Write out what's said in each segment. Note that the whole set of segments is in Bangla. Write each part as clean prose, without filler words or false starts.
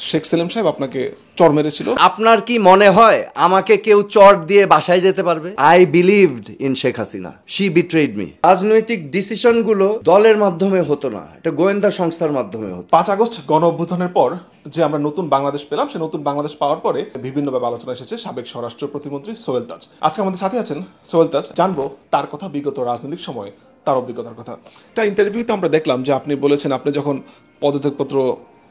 শেখ সেলিম সাহেব আপনাকে চর মেরেছিল। আপনার কি মনে হয় আমাকে কেউ চর দিয়ে বাসায় যেতে পারবে? I believed in Sheikh Hasina, she betrayed me. রাজনৈতিক ডিসিশন গুলো দলের মাধ্যমে হতো না, এটা গোয়েন্দা সংস্থার মাধ্যমে হতো। 5 আগস্ট গণ অভ্যুত্থানের পর যে আমরা নতুন বাংলাদেশ পেলাম, সে নতুন বাংলাদেশ পাওয়ার পরে বিভিন্নভাবে আলোচনা এসেছে সাবেক স্বরাষ্ট্র প্রতিমন্ত্রী সোহেল তাজ। আজকে আমাদের সাথে আছেন সোহেল তাজ, জানবো তার কথা, বিগত রাজনৈতিক সময়ে তার অভিজ্ঞতার কথা। একটা ইন্টারভিউতে আমরা দেখলাম যে আপনি বলেছেন আপনি যখন পদত্যাগপত্র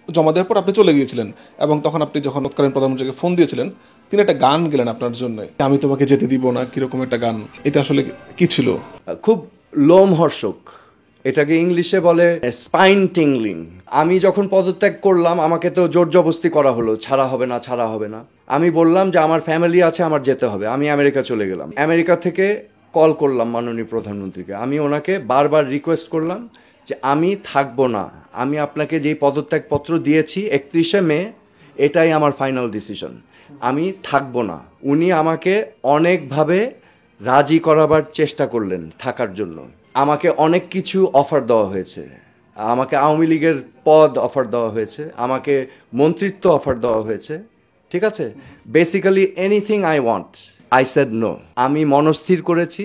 জমা দেওয়ার পর আপনি চলে গিয়েছিলেন এবং তখন আপনি যখন তৎকালীন প্রধানমন্ত্রীকে ফোন দিয়েছিলেন, তিনি একটা গান গেলেন আপনার জন্য, আমি তোমাকে যেতে দিব না, কিরকম একটা গান। এটা আসলে কি ছিল? খুব লোমহর্ষক, এটাকে ইংলিশে বলে স্পাইন টিংলিং। আমি যখন পদত্যাগ করলাম আমাকে তো জোর জবরদস্তি করা হলো, ছাড়া হবে না, ছাড়া হবে না। আমি বললাম যে আমার ফ্যামিলি আছে, আমার যেতে হবে। আমি আমেরিকা চলে গেলাম। আমেরিকা থেকে কল করলাম মাননীয় প্রধানমন্ত্রীকে। আমি ওনাকে বারবার রিকোয়েস্ট করলাম যে আমি থাকবো না, আমি আপনাকে যেই পদত্যাগপত্র দিয়েছি 31শে মে, এটাই আমার ফাইনাল ডিসিশন, আমি থাকবো না। উনি আমাকে অনেকভাবে রাজি করাবার চেষ্টা করলেন থাকার জন্য। আমাকে অনেক কিছু অফার দেওয়া হয়েছে, আমাকে আওয়ামী লীগের পদ অফার দেওয়া হয়েছে, আমাকে মন্ত্রিত্ব অফার দেওয়া হয়েছে, ঠিক আছে। Basically anything I want, I said no. আমি মনস্থির করেছি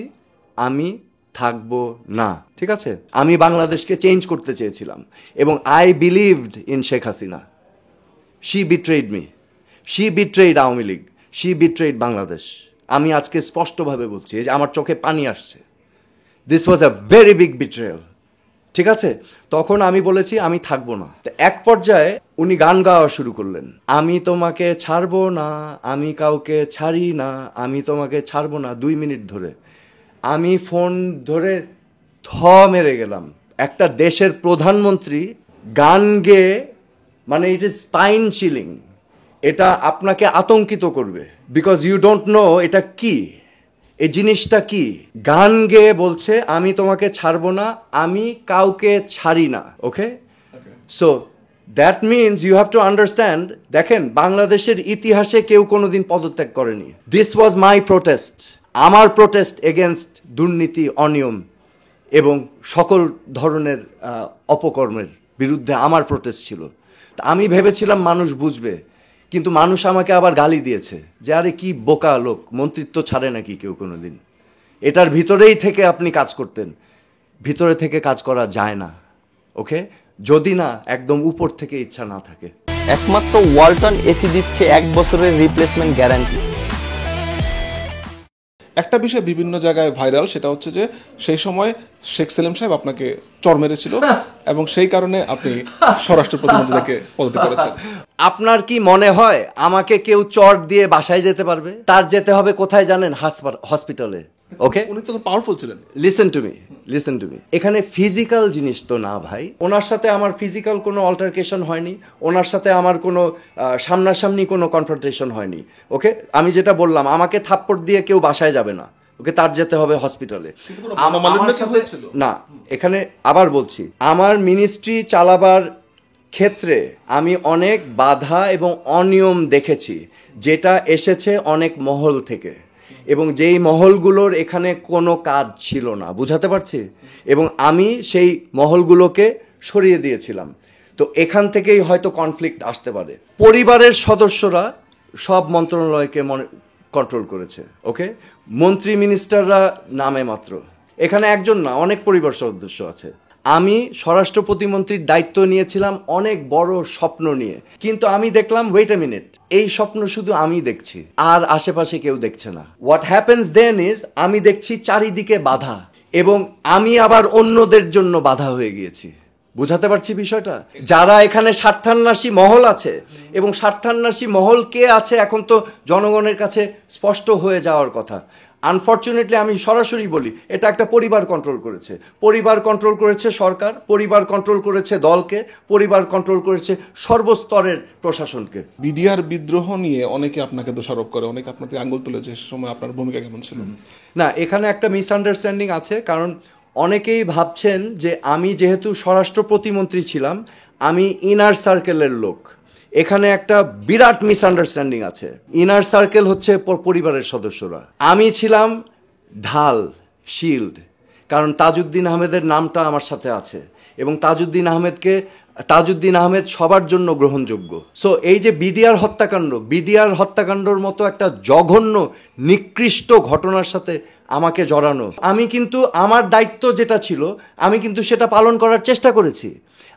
আমি থাকবো না, ঠিক আছে। আমি বাংলাদেশকে চেঞ্জ করতে চেয়েছিলাম এবং I believed in Sheikh Hasina, she betrayed me, she betrayed Awami League, she betrayed Bangladesh. আমি আজকে স্পষ্টভাবে বলছি, যে আমার চোখে পানি আসছে। This was a very big betrayal, ঠিক আছে। তখন আমি বলেছি আমি থাকবো না। এক পর্যায়ে উনি গান গাওয়া শুরু করলেন, আমি তোমাকে ছাড়বো না, আমি কাউকে ছাড়ি না, আমি তোমাকে ছাড়বো না। 2 মিনিট ধরে আমি ফোন ধরে থ মেরে গেলাম। একটা দেশের প্রধানমন্ত্রী গান গেয়ে, মানে ইট ইজ স্পাইন চিলিং। এটা আপনাকে আতঙ্কিত করবে, বিকজ ইউ ডোন্ট নো এটা কি, এই জিনিসটা কি। গান গেয়ে বলছে আমি তোমাকে ছাড়বো না, আমি কাউকে ছাড়ি না। Okay, so that means you have to understand. দেখেন, বাংলাদেশের ইতিহাসে কেউ কোনোদিন পদত্যাগ করেনি। দিস ওয়াজ মাই প্রোটেস্ট, আমার প্রোটেস্ট এগেনস্ট দুর্নীতি, অনিয়ম এবং সকল ধরনের অপকর্মের বিরুদ্ধে আমার প্রোটেস্ট ছিল। আমি ভেবেছিলাম মানুষ বুঝবে, কিন্তু মানুষ আমাকে আবার গালি দিয়েছে যে আরে কি বোকা লোক, মন্ত্রিত্ব ছাড়ে নাকি কেউ কোনোদিন। এটার ভিতরেই থেকে আপনি কাজ করতেন, ভিতরে থেকে কাজ করা যায় না, ওকে, যদি না একদম উপর থেকে ইচ্ছা না থাকে। একমাত্র ওয়ালটন এসি দিচ্ছে 1 বছরের রিপ্লেসমেন্ট গ্যারান্টি। একটা বিষয় বিভিন্ন জায়গায় ভাইরাল, সেটা হচ্ছে যে সেই সময় শেখ সেলিম সাহেব আপনাকে চর মেরেছিল এবং সেই কারণে আপনি স্বরাষ্ট্র প্রতিমন্ত্রী থেকে পদত্যাগ করেছেন। আপনার কি মনে হয় আমাকে কেউ চর দিয়ে বাসায় যেতে পারবে? তার যেতে হবে কোথায় জানেন? হসপিটালে। ওকে, উনি তো পাওয়ারফুল ছিলেন। Listen to me, listen to me. এখানে ফিজিক্যাল জিনিস তো না ভাই। ওনার সাথে আমার ফিজিক্যাল কোনো অল্টারকেশন হয়নি, ওনার সাথে আমার কোনো সামনাসামনি কোনো কনফ্রন্টেশন হয়নি। ওকে, আমি যেটা বললাম, আমাকে থাপ্পড় দিয়ে কেউ বাসায় যাবে না, ওকে, তার যেতে হবে হসপিটালে। না, এখানে আবার বলছি, আমার মিনিস্ট্রি চালাবার ক্ষেত্রে আমি অনেক বাধা এবং অনিয়ম দেখেছি, যেটা এসেছে অনেক মহল থেকে, এবং যেই মহলগুলোর এখানে কোনো কাজ ছিল না, বুঝাতে পারছি, এবং আমি সেই মহলগুলোকে সরিয়ে দিয়েছিলাম। তো এখান থেকেই হয়তো কনফ্লিক্ট আসতে পারে। পরিবারের সদস্যরা সব মন্ত্রণালয়কে কন্ট্রোল করেছে, ওকে, মন্ত্রী মিনিস্টাররা নামে মাত্র, এখানে একজন না, অনেক পরিবার সদস্য আছে। আমি স্বরাষ্ট্র প্রতিমন্ত্রীর দায়িত্ব নিয়েছিলাম অনেক বড় স্বপ্ন নিয়ে, কিন্তু আমি দেখলাম ওয়েট এ মিনিট, এই স্বপ্ন শুধু আমি দেখছি আর আশেপাশে কেউ দেখছে না। হোয়াট হ্যাপেন্স দেন ইজ, আমি দেখছি চারিদিকে বাধা এবং আমি আবার অন্যদের জন্য বাধা হয়ে গিয়েছি। বুঝাতে পারছি বিষয়টা? যারা এখানে স্বার্থান্বেষী মহল আছে, এবং স্বার্থান্বেষী মহল কে আছে এখন তো জনগণের কাছে স্পষ্ট হয়ে যাওয়ার কথা। আনফর্চুনেটলি আমি সরাসরি বলি, এটা একটা পরিবার কন্ট্রোল করেছে, পরিবার কন্ট্রোল করেছে সরকার, পরিবার কন্ট্রোল করেছে দলকে, পরিবার কন্ট্রোল করেছে সর্বস্তরের প্রশাসনকে। বিডিআর বিদ্রোহ নিয়ে অনেকে আপনাকে দোষারোপ করে, অনেকে আপনাকে আঙুল তুলে, যে সময় আপনার ভূমিকা কেমন ছিল? না, এখানে একটা মিসআন্ডারস্ট্যান্ডিং আছে, কারণ অনেকেই ভাবছেন যে আমি যেহেতু স্বরাষ্ট্র প্রতিমন্ত্রী ছিলাম, আমি ইনার সার্কেলের লোক। এখানে একটা বিরাট মিসআন্ডারস্ট্যান্ডিং আছে। ইনার সার্কেল হচ্ছে পরিবারের সদস্যরা, আমি ছিলাম ঢাল, শিল্ড, কারণ তাজউদ্দিন আহমেদের নামটা আমার সাথে আছে এবং তাজউদ্দিন আহমেদকে তাজউদ্দিন আহমেদ সবার জন্য গ্রহণযোগ্য। সো এই যে বিডিআর হত্যাকাণ্ডর মতো একটা জঘন্য নিকৃষ্ট ঘটনার সাথে আমাকে জড়ানো, আমি কিন্তু আমার দায়িত্ব যেটা ছিল আমি কিন্তু সেটা পালন করার চেষ্টা করেছি।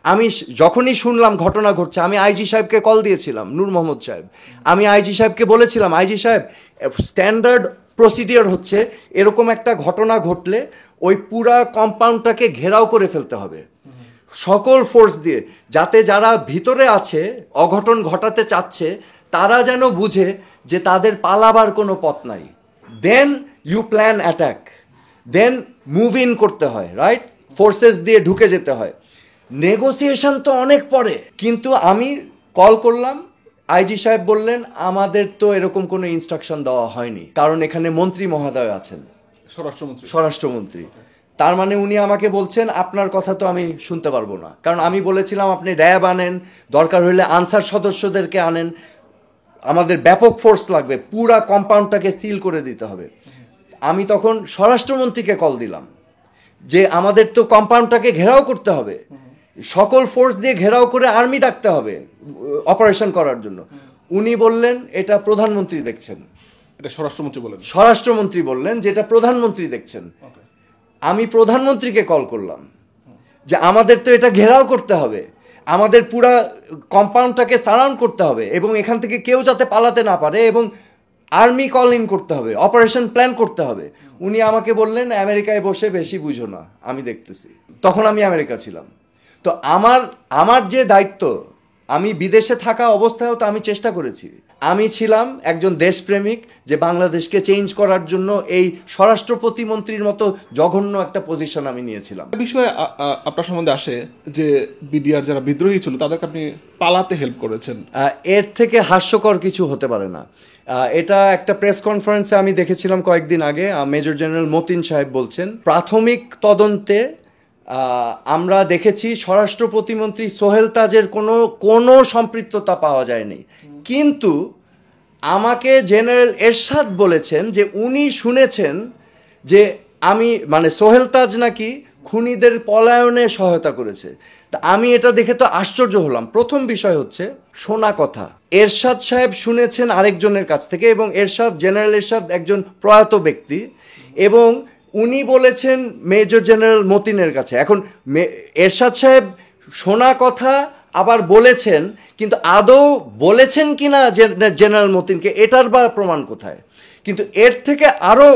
আমি যখনই শুনলাম ঘটনা ঘটছে, আমি আইজি সাহেবকে কল দিয়েছিলাম, নূর মোহাম্মদ সাহেব। আমি আইজি সাহেবকে বলেছিলাম, আইজি সাহেব, স্ট্যান্ডার্ড প্রসিডিওর হচ্ছে এরকম একটা ঘটনা ঘটলে ওই পুরা কম্পাউন্ডটাকে ঘেরাও করে ফেলতে হবে সকল ফোর্স দিয়ে, যাতে যারা ভিতরে আছে অঘটন ঘটাতে চাচ্ছে তারা যেন বুঝে যে তাদের পালাবার কোনো পথ নাই। Then you plan attack, then move in করতে হয়, রাইট? ফোর্সেস দিয়ে ঢুকে যেতে হয়। নেগোসিয়েশন তো অনেক পরে, কিন্তু আমি কল করলাম, আইজি সাহেব বললেন আমাদের তো এরকম কোনো ইনস্ট্রাকশন দেওয়া হয়নি, কারণ এখানে মন্ত্রী মহোদয় আছেন, স্বরাষ্ট্রমন্ত্রী। তার মানে উনি আমাকে বলছেন আপনার কথা তো আমি শুনতে পারবো না, কারণ আমি বলেছিলাম আপনি র্যাব আনেন, দরকার হলে আনসার সদস্যদেরকে আনেন, আমাদের ব্যাপক ফোর্স লাগবে, পুরা কম্পাউন্ডটাকে সিল করে দিতে হবে। আমি তখন স্বরাষ্ট্রমন্ত্রীকে কল দিলাম যে আমাদের তো কম্পাউন্ডটাকে ঘেরাও করতে হবে, সকল ফোর্স দিয়ে ঘেরাও করে আর্মি ডাকতে হবে অপারেশন করার জন্য। উনি বললেন এটা প্রধানমন্ত্রী দেখছেন। এটা স্বরাষ্ট্রমন্ত্রী বললেন যে এটা প্রধানমন্ত্রী দেখছেন। আমি প্রধানমন্ত্রীকে কল করলাম যে আমাদের তো এটা ঘেরাও করতে হবে, আমাদের পুরা কম্পাউন্ডটাকে সারাউন্ড করতে হবে এবং এখান থেকে কেউ যাতে পালাতে না পারে, এবং আর্মি কল ইন করতে হবে, অপারেশন প্ল্যান করতে হবে। উনি আমাকে বললেন আমেরিকায় বসে বেশি বুঝো না, আমি দেখতেছি। তখন আমি আমেরিকা ছিলাম। তো আমার যে দায়িত্ব, আমি বিদেশে থাকা অবস্থায়ও তো আমি চেষ্টা করেছি, আমি ছিলাম একজন দেশপ্রেমিক যে বাংলাদেশকে চেঞ্জ করার জন্য এই স্বরাষ্ট্র প্রতিমন্ত্রীর মতো জঘন্য একটা পজিশন আমি নিয়েছিলাম। বিষয়ে আপনার সম্বন্ধে আসে যে বিডিআর যারা বিদ্রোহী ছিল তাদেরকে আপনি পালাতে হেল্প করেছেন। এর থেকে হাস্যকর কিছু হতে পারে না। এটা একটা প্রেস কনফারেন্সে আমি দেখেছিলাম কয়েকদিন আগে, মেজর জেনারেল মতিন সাহেব বলছেন প্রাথমিক তদন্তে আমরা দেখেছি স্বরাষ্ট্র প্রতিমন্ত্রী সোহেল তাজের কোনো সম্পৃক্ততা পাওয়া যায়নি, কিন্তু আমাকে জেনারেল এরশাদ বলেছেন যে উনি শুনেছেন যে সোহেল তাজ নাকি খুনিদের পলায়নে সহায়তা করেছে। তা আমি এটা দেখে তো আশ্চর্য হলাম। প্রথম বিষয় হচ্ছে শোনা কথা, এরশাদ সাহেব শুনেছেন আরেকজনের কাছ থেকে, এবং জেনারেল এরশাদ একজন প্রয়াত ব্যক্তি, এবং উনি বলেছেন মেজর জেনারেল মতিনের কাছে। এখন এরশাদ সাহেব শোনা কথা আবার বলেছেন, কিন্তু আদৌ বলেছেন কিনা জেনারেল মতিনকে এটার বা প্রমাণ কোথায়? কিন্তু এর থেকে আরও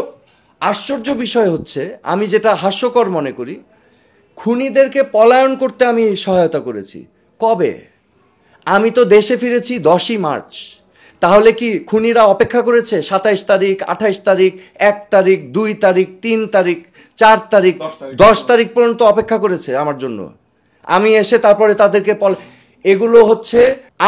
আশ্চর্য বিষয় হচ্ছে, আমি যেটা হাস্যকর মনে করি, খুনিদেরকে পলায়ন করতে আমি সহায়তা করেছি। কবে? আমি তো দেশে ফিরেছি 10ই মার্চ। তাহলে কি খুনিরা অপেক্ষা করেছে 27 তারিখ, 28 তারিখ, 1 তারিখ, 2 তারিখ, 3 তারিখ, 4 তারিখ, 10 তারিখ পর্যন্ত অপেক্ষা করেছে আমার জন্য? আমি এসে তারপরে তাদেরকে এগুলো হচ্ছে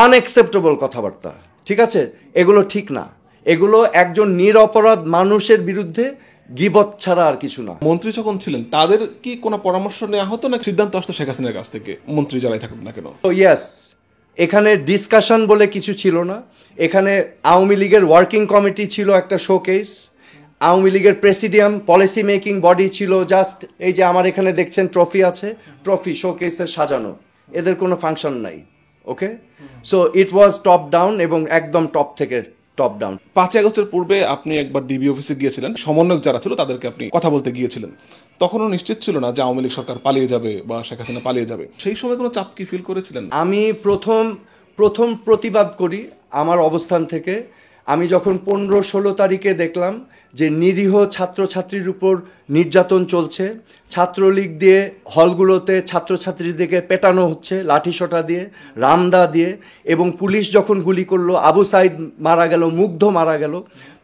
আনএক্সেপ্টেবল কথাবার্তা, ঠিক আছে? এগুলো ঠিক না। এগুলো একজন নিরপরাধ মানুষের বিরুদ্ধে গীবত ছাড়া আর কিছু না। মন্ত্রী যখন ছিলেন তাদের কি কোনো পরামর্শ নেওয়া হতো না সিদ্ধান্ত আসতো শেখ হাসিনার কাছ থেকে, মন্ত্রী যারাই থাকুক না কেন? ইয়েস, এখানে ডিসকাশন বলে কিছু ছিল না। এখানে আওয়ামী লীগের ওয়ার্কিং কমিটি ছিল একটা শোকেস, আওয়ামী লীগের প্রেসিডিয়াম পলিসি মেকিং বডি ছিল জাস্ট এই যে আমার এখানে দেখছেন ট্রফি আছে, ট্রফি শোকেসে সাজানো, এদের কোনো ফাংশন নাই। Okay, so it was top down, এবং একদম টপ থেকে টপ ডাউন। 5ই আগস্টের পূর্বে আপনি একবার ডিবি অফিসে গিয়েছিলেন, সমন্বয়ক যারা ছিল তাদেরকে আপনি কথা বলতে গিয়েছিলেন। তখনও নিশ্চিত ছিল না যে আওয়ামী লীগ সরকার পালিয়ে যাবে বা শেখ হাসিনা পালিয়ে যাবে। সেই সময় কোনো চাপ কি ফিল করেছিলেন? আমি প্রথম প্রতিবাদ করি আমার অবস্থান থেকে। আমি যখন 15-16 তারিখে দেখলাম যে নিরীহ ছাত্রছাত্রীর উপর নির্যাতন চলছে, ছাত্রলীগ দিয়ে হলগুলোতে ছাত্রছাত্রীদেরকে পেটানো হচ্ছে লাঠিসোঁটা দিয়ে, রামদা দিয়ে, এবং পুলিশ যখন গুলি করলো, আবু সাইদ মারা গেল, মুগ্ধ মারা গেল,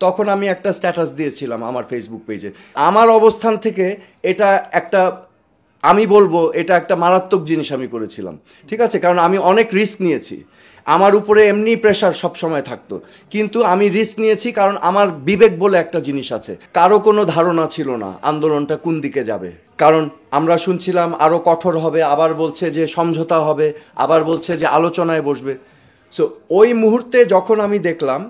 তখন আমি একটা স্ট্যাটাস দিয়েছিলাম আমার ফেসবুক পেজে। আমার অবস্থান থেকে আমি বলবো এটা একটা মারাত্মক জিনিস আমি করেছিলাম, ঠিক আছে? কারণ আমি অনেক রিস্ক নিয়েছি, আমার উপরে এমনি প্রেশার সবসময় থাকতো, কিন্তু আমি রিস্ক নিয়েছি কারণ আমার বিবেক বলে একটা জিনিস আছে। কারো কোনো ধারণা ছিল না আন্দোলনটা কোন দিকে যাবে, কারণ আমরা শুনছিলাম আরও কঠোর হবে, আবার বলছে যে সমঝোতা হবে, আবার বলছে যে আলোচনায় বসবে। সো ওই মুহূর্তে যখন আমি দেখলাম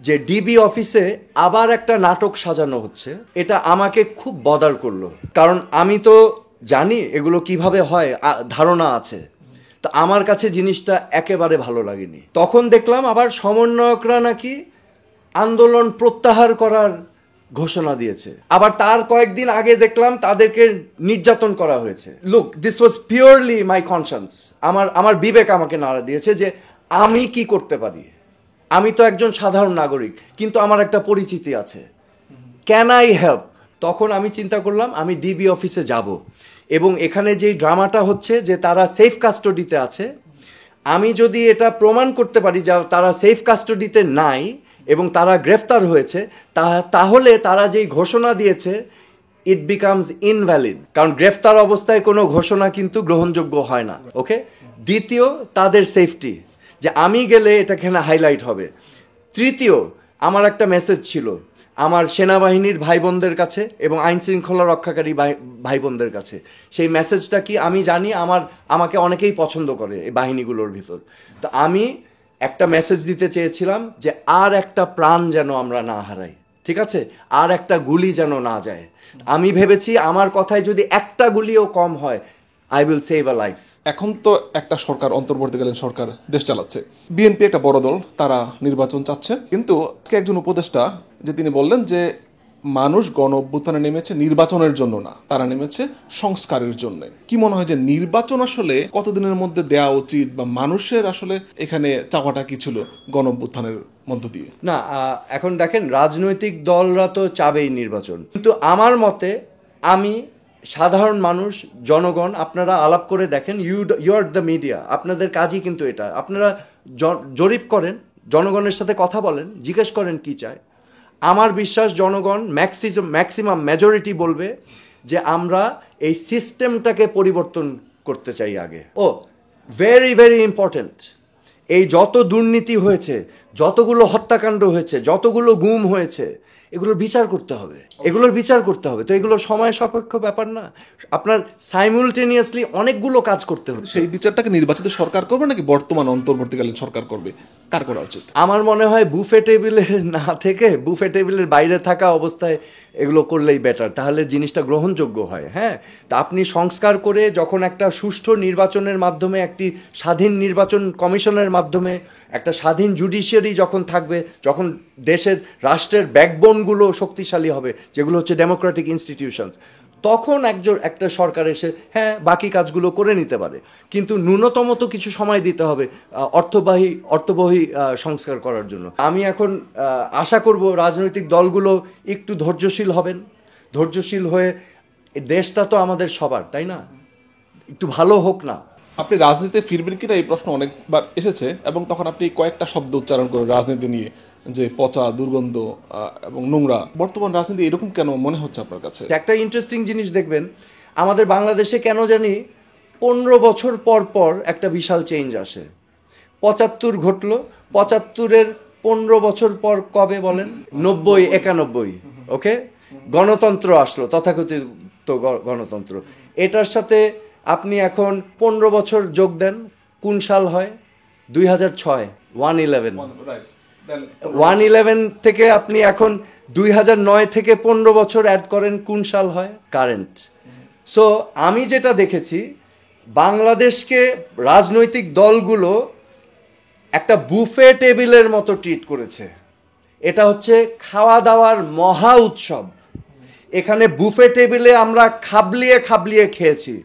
যে ডিবি অফিসে আবার একটা নাটক সাজানো হচ্ছে, এটা আমাকে খুব বদার করলো, কারণ আমি তো জানি এগুলো কিভাবে হয়, ধারণা আছে। তো আমার কাছে জিনিসটা একেবারে ভালো লাগেনি। তখন দেখলাম আবার সমন্বয়করা নাকি আন্দোলন প্রত্যাহার করার ঘোষণা দিয়েছে, আবার তার কয়েকদিন আগে দেখলাম তাদেরকে নির্যাতন করা হয়েছে। Look, this was purely my concerns. আমার বিবেক আমাকে নাড়া দিয়েছে যে আমি কি করতে পারি। আমি তো একজন সাধারণ নাগরিক, কিন্তু আমার একটা পরিচিতি আছে, ক্যান আই হেল্প? তখন আমি চিন্তা করলাম আমি ডিবি অফিসে যাব, এবং এখানে যেই ড্রামাটা হচ্ছে যে তারা সেফ কাস্টডিতে আছে, আমি যদি এটা প্রমাণ করতে পারি যে তারা সেফ কাস্টডিতে নাই এবং তারা গ্রেফতার হয়েছে, তাহলে তারা যেই ঘোষণা দিয়েছে ইট বিকামস ইনভ্যালিড, কারণ গ্রেফতার অবস্থায় কোনো ঘোষণা কিন্তু গ্রহণযোগ্য হয় না। ওকে, দ্বিতীয় তাদের সেফটি, যে আমি গেলে এটা এখানে হাইলাইট হবে। তৃতীয়, আমার একটা মেসেজ ছিল আমার সেনাবাহিনীর ভাই বোনদের কাছে এবং আইন শৃঙ্খলা রক্ষাকারী ভাই বোনদের কাছে। সেই মেসেজটা কি আমি জানি, আমাকে অনেকেই পছন্দ করে এই বাহিনীগুলোর ভিতর। তো আমি একটা মেসেজ দিতে চেয়েছিলাম যে আর একটা প্রাণ যেন আমরা না হারাই, ঠিক আছে, আর একটা গুলি যেন না যায়। আমি ভেবেছি আমার কথায় যদি একটা গুলিও কম হয়, I will save a life. এখন তো একটা সরকার, অন্তর্বর্তীকালীন সরকার দেশ চালাচ্ছে, বিএনপি একটা বড় দল, তারা নির্বাচন চাচ্ছে, কিন্তু একজন উপদেষ্টা যে তিনি বললেন যে মানুষ গণ অভ্যুত্থানে নেমেছে নির্বাচনের জন্য না, তারা নেমেছে সংস্কারের জন্য। কি মনে হয় যে নির্বাচন আসলে কতদিনের মধ্যে দেওয়া উচিত, বা মানুষের আসলে এখানে চাওয়াটা কি ছিল গণ অভ্যুত্থানের মধ্য দিয়ে? না, এখন দেখেন রাজনৈতিক দলরা তো চাবেই নির্বাচন, কিন্তু আমার মতে আমি সাধারণ মানুষ, জনগণ, আপনারা আলাপ করে দেখেন, ইউ আর দ্য মিডিয়া, আপনাদের কাজই কিন্তু এটা। আপনারা জরিপ করেন, জনগণের সাথে কথা বলেন, জিজ্ঞেস করেন কি চায়। আমার বিশ্বাস জনগণ ম্যাক্সিমাম মেজরিটি বলবে যে আমরা এই সিস্টেমটাকে পরিবর্তন করতে চাই আগে। ও ভেরি ভেরি ইম্পর্ট্যান্ট, এই যত দুর্নীতি হয়েছে, যতগুলো হত্যাকাণ্ড হয়েছে, যতগুলো গুম হয়েছে, এগুলোর বিচার করতে হবে, এগুলোর বিচার করতে হবে। তো এগুলো সময় সাপেক্ষ ব্যাপার না, আপনার সাইমুলটেনিয়াসলি অনেকগুলো কাজ করতে হবে। সেই বিচারটাকে নির্বাচিত সরকার করবে নাকি বর্তমান অন্তর্বর্তীকালীন সরকার করবে, কার করা উচিত? আমার মনে হয় বুফে টেবিলে না থেকে বুফে টেবিলের বাইরে থাকা অবস্থায় এগুলো করলেই বেটার, তাহলে জিনিসটা গ্রহণযোগ্য হয়। হ্যাঁ, তা আপনি সংস্কার করে যখন একটা সুষ্ঠু নির্বাচনের মাধ্যমে, একটি স্বাধীন নির্বাচন কমিশনের মাধ্যমে, একটা স্বাধীন জুডিশিয়ারি যখন থাকবে, যখন দেশের রাষ্ট্রের ব্যাকবোনগুলো শক্তিশালী হবে, যেগুলো হচ্ছে ডেমোক্রেটিক ইনস্টিটিউশনস, তখন একটা সরকার এসে হ্যাঁ বাকি কাজগুলো করে নিতে পারে। কিন্তু ন্যূনতম তো কিছু সময় দিতে হবে অর্থবহী সংস্কার করার জন্য। আমি এখন আশা করব রাজনৈতিক দলগুলো একটু ধৈর্যশীল হবেন, ধৈর্যশীল হয়ে দেশটা তো আমাদের সবার, তাই না, একটু ভালো হোক না। আপনি রাজনীতিতে ফিরবেন কিনা এই প্রশ্ন অনেকবার এসেছে, এবং তখন আপনি কয়েকটা শব্দ উচ্চারণ করেন রাজনীতি নিয়ে, যে পচা, দুর্গন্ধ এবং নোংরা। বর্তমান রাজনীতি এরকম কেন মনে হচ্ছে আপনার কাছে? একটা ইন্টারেস্টিং জিনিস দেখবেন, আমাদের বাংলাদেশে কেন জানি 15 বছর পর পর একটা বিশাল চেঞ্জ আসে। 75 ঘটলো, 75-এর 15 বছর পর কবে বলেন? 90, 91। ওকে, গণতন্ত্র আসলো, তথাকথিত গণতন্ত্র। এটার সাথে আপনি এখন 15 বছর যোগ দেন, কোন সাল হয়? 2006, 1/11। 1/11 থেকে আপনি এখন 2009 থেকে 15 বছর অ্যাড করেন, কোন সাল হয়? কারেন্ট। সো আমি যেটা দেখেছি, বাংলাদেশকে রাজনৈতিক দলগুলো একটা বুফে টেবিলের মতো ট্রিট করেছে। এটা হচ্ছে খাওয়া দাওয়ার মহা উৎসব। এখানে বুফে টেবিলে আমরা খাবলিয়ে খাবলিয়ে খেয়েছি,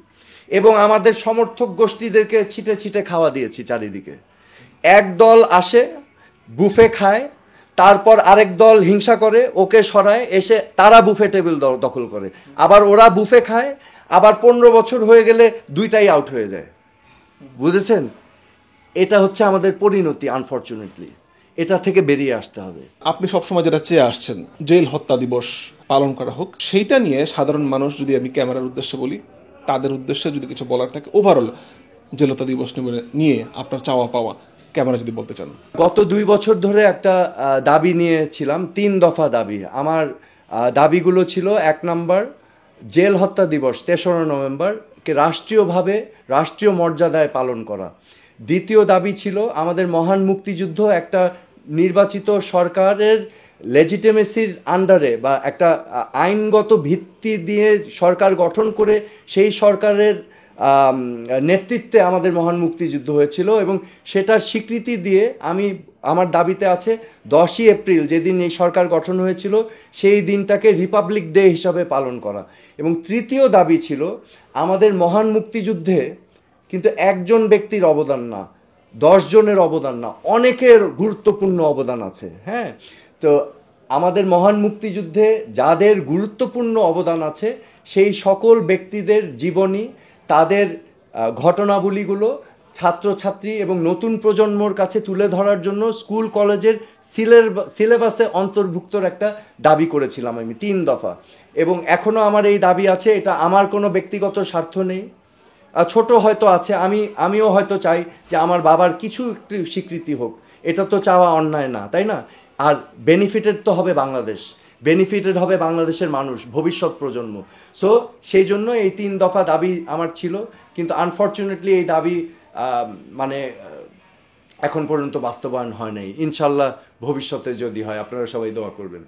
এবং আমাদের সমর্থক গোষ্ঠীদেরকে ছিটে ছিটে খাওয়া দিয়েছি চারিদিকে। এক দল আসে, বুফে খায়, তারপর আরেক দল হিংসা করে, ওকে সরায়, এসে তারা বুফে টেবিল দখল করে, আবার ওরা বুফে খায়, আবার 15 বছর হয়ে গেলে দুইটাই আউট হয়ে যায়। বুঝেছেন? এটা হচ্ছে আমাদের পরিণতি, আনফরচুনেটলি। এটা থেকে বেরিয়ে আসতে হবে। আপনি সবসময় যেটা চেয়ে আসছেন, জেল হত্যা দিবস পালন করা হোক, সেইটা নিয়ে সাধারণ মানুষ, যদি আমি ক্যামেরার উদ্দেশ্যে বলি, তাদের উদ্দেশ্যে যদি কিছু বলার থাকে, ওভারঅল জেল হত্যা দিবস নিয়ে আপনার চাওয়া পাওয়া, ক্যামেরা যদি বলতে চান। গত 2 বছর ধরে একটা দাবি নিয়েছিলাম, 3 দফা দাবি। আমার দাবিগুলো ছিল, 1 নম্বর, জেল হত্যা দিবস 3রা নভেম্বরকে রাষ্ট্রীয়ভাবে রাষ্ট্রীয় মর্যাদায় পালন করা। দ্বিতীয় দাবি ছিল আমাদের মহান মুক্তিযুদ্ধ একটা নির্বাচিত সরকারের লেজিটিমেসির আন্ডারে, বা একটা আইনগত ভিত্তি দিয়ে সরকার গঠন করে সেই সরকারের নেতৃত্বে আমাদের মহান মুক্তিযুদ্ধ হয়েছিল, এবং সেটার স্বীকৃতি দিয়ে আমার দাবিতে আছে 10ই এপ্রিল যেদিন এই সরকার গঠন হয়েছিল সেই দিনটাকে রিপাবলিক ডে হিসাবে পালন করা। এবং তৃতীয় দাবি ছিল আমাদের মহান মুক্তিযুদ্ধে কিন্তু একজন ব্যক্তির অবদান না, 10 জনের অবদান না, অনেকের গুরুত্বপূর্ণ অবদান আছে। হ্যাঁ, তো আমাদের মহান মুক্তিযুদ্ধে যাদের গুরুত্বপূর্ণ অবদান আছে সেই সকল ব্যক্তিদের জীবনী, তাদের ঘটনাবলীগুলো ছাত্রছাত্রী এবং নতুন প্রজন্মর কাছে তুলে ধরার জন্য স্কুল কলেজের সিলেবাসে অন্তর্ভুক্তর একটা দাবি করেছিলাম আমি 3 দফা, এবং এখনও আমার এই দাবি আছে। এটা আমার কোনো ব্যক্তিগত স্বার্থ নেই, ছোট হয়তো আছে, আমিও হয়তো চাই যে আমার বাবার কিছু একটু স্বীকৃতি হোক, এটা তো চাওয়া অন্যায় না, তাই না? আর বেনিফিটেড তো হবে বাংলাদেশ, বেনিফিটেড হবে বাংলাদেশের মানুষ, ভবিষ্যৎ প্রজন্ম। সো সেই জন্য এই 3 দফা দাবি আমার ছিল, কিন্তু আনফর্চুনেটলি এই দাবি এখন পর্যন্ত বাস্তবায়ন হয় নাই। ইনশাল্লাহ ভবিষ্যতে যদি হয়, আপনারা সবাই দোয়া করবেন।